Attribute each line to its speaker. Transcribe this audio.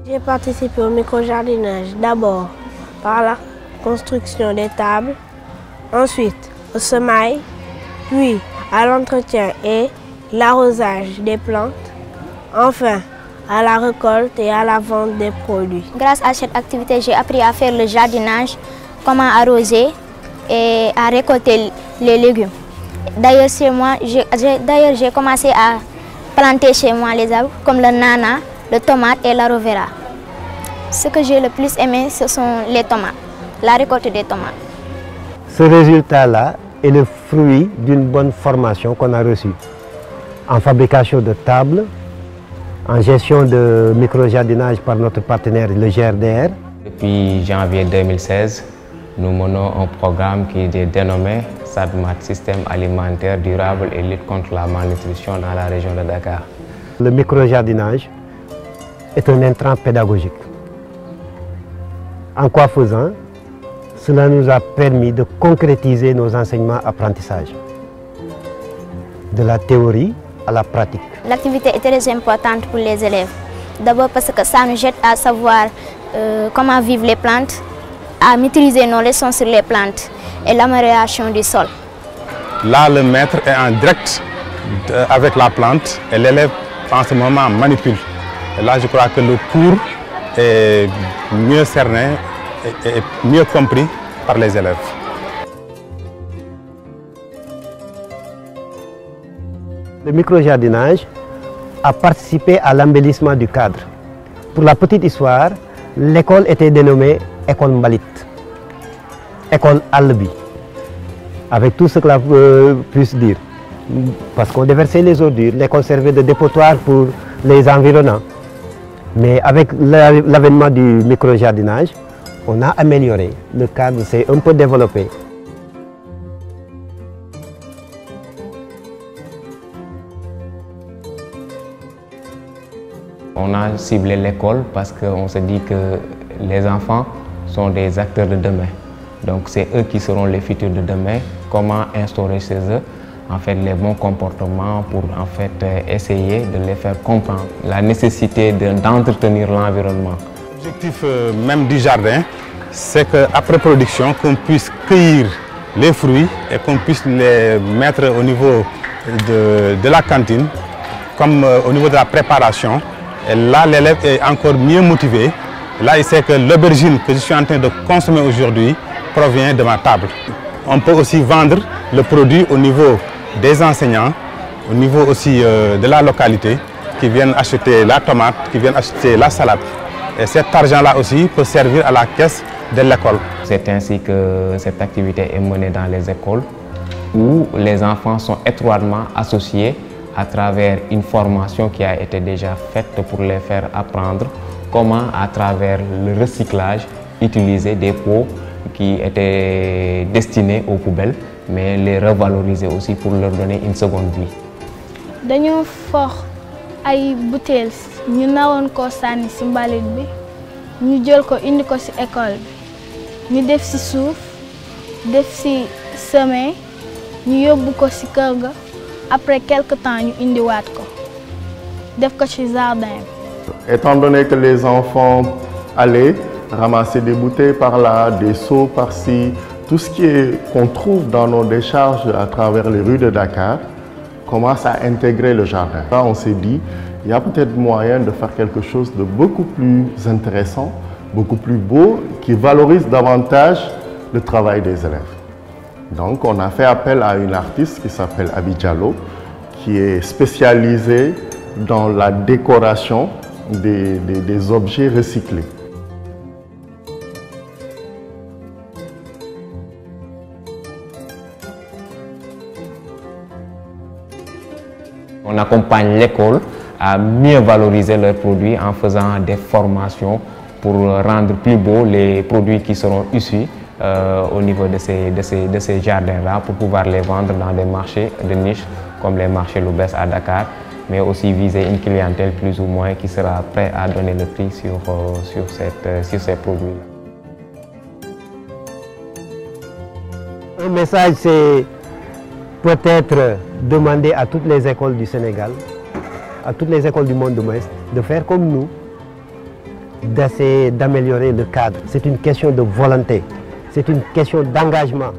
Speaker 1: J'ai participé au micro-jardinage d'abord par la construction des tables, ensuite au semail, puis à l'entretien et l'arrosage des plantes, enfin à la récolte et à la vente des produits.
Speaker 2: Grâce à cette activité, j'ai appris à faire le jardinage, comment arroser et à récolter les légumes. D'ailleurs, j'ai commencé à planter chez moi les arbres comme le nana, le tomate et l'aloe vera. Ce que j'ai le plus aimé, ce sont les tomates, la récolte des tomates.
Speaker 3: Ce résultat-là est le fruit d'une bonne formation qu'on a reçue en fabrication de tables, en gestion de micro-jardinage par notre partenaire, le GRDR.
Speaker 4: Depuis janvier 2016, nous menons un programme qui est dénommé SADMAT, Système alimentaire durable et lutte contre la malnutrition dans la région de Dakar.
Speaker 3: Le micro-jardinage est un intrant pédagogique. En quoi faisant, cela nous a permis de concrétiser nos enseignements apprentissages, de la théorie à la pratique.
Speaker 2: L'activité est très importante pour les élèves. D'abord parce que ça nous aide à savoir comment vivent les plantes, à maîtriser nos leçons sur les plantes et l'amélioration du sol.
Speaker 5: Là, le maître est en direct avec la plante et l'élève en ce moment manipule. Et là, je crois que le cours est mieux cerné et mieux compris par les élèves.
Speaker 3: Le micro-jardinage a participé à l'embellissement du cadre. Pour la petite histoire, l'école était dénommée École Mbalit, École Albi, avec tout ce que l'on puisse dire. Parce qu'on déversait les ordures, l'école servait de dépotoir pour les environnants. Mais avec l'avènement du micro-jardinage, on a amélioré. Le cadre s'est un peu développé.
Speaker 4: On a ciblé l'école parce qu'on se dit que les enfants sont des acteurs de demain. Donc c'est eux qui seront les futurs de demain. Comment instaurer chez eux en fait, les bons comportements pour en fait, essayer de les faire comprendre la nécessité d'entretenir l'environnement.
Speaker 5: L'objectif même du jardin, c'est qu'après production, qu'on puisse cueillir les fruits et qu'on puisse les mettre au niveau de la cantine, comme au niveau de la préparation. Et là, l'élève est encore mieux motivé. Là, il sait que l'aubergine que je suis en train de consommer aujourd'hui provient de ma table. On peut aussi vendre le produit au niveau des enseignants, au niveau aussi de la localité, qui viennent acheter la tomate, qui viennent acheter la salade. Et cet argent-là aussi peut servir à la caisse de l'école.
Speaker 4: C'est ainsi que cette activité est menée dans les écoles, où les enfants sont étroitement associés à travers une formation qui a été déjà faite pour les faire apprendre comment, à travers le recyclage, utiliser des pots qui étaient destinés aux poubelles, mais les revaloriser aussi pour leur donner une seconde vie.
Speaker 6: Dañoo for ay bouteilles ñu nawoon ko sànni ci mbalit bi ñu jël ko indi ko ci école bi ñu def ci suuf def ci semé ñu yóbbu ko ci kër ga après quelque temps ñu indiwaat ko def ko ci jardin.
Speaker 7: Étant donné que les enfants allaient ramasser des bouteilles par là, des seaux par-ci, tout ce qu'on trouve dans nos décharges à travers les rues de Dakar commence à intégrer le jardin. Là, on s'est dit, il y a peut-être moyen de faire quelque chose de beaucoup plus intéressant, beaucoup plus beau, qui valorise davantage le travail des élèves. Donc, on a fait appel à une artiste qui s'appelle Abi Diallo, qui est spécialisée dans la décoration des objets recyclés.
Speaker 4: On accompagne l'école à mieux valoriser leurs produits en faisant des formations pour rendre plus beaux les produits qui seront issus au niveau de ces jardins-là pour pouvoir les vendre dans des marchés de niche comme les marchés Loubès à Dakar, mais aussi viser une clientèle plus ou moins qui sera prête à donner le prix sur ces produits-là.
Speaker 3: Un message, c'est peut-être demander à toutes les écoles du Sénégal, à toutes les écoles du monde de l'Ouest, de faire comme nous, d'essayer d'améliorer le cadre. C'est une question de volonté, c'est une question d'engagement.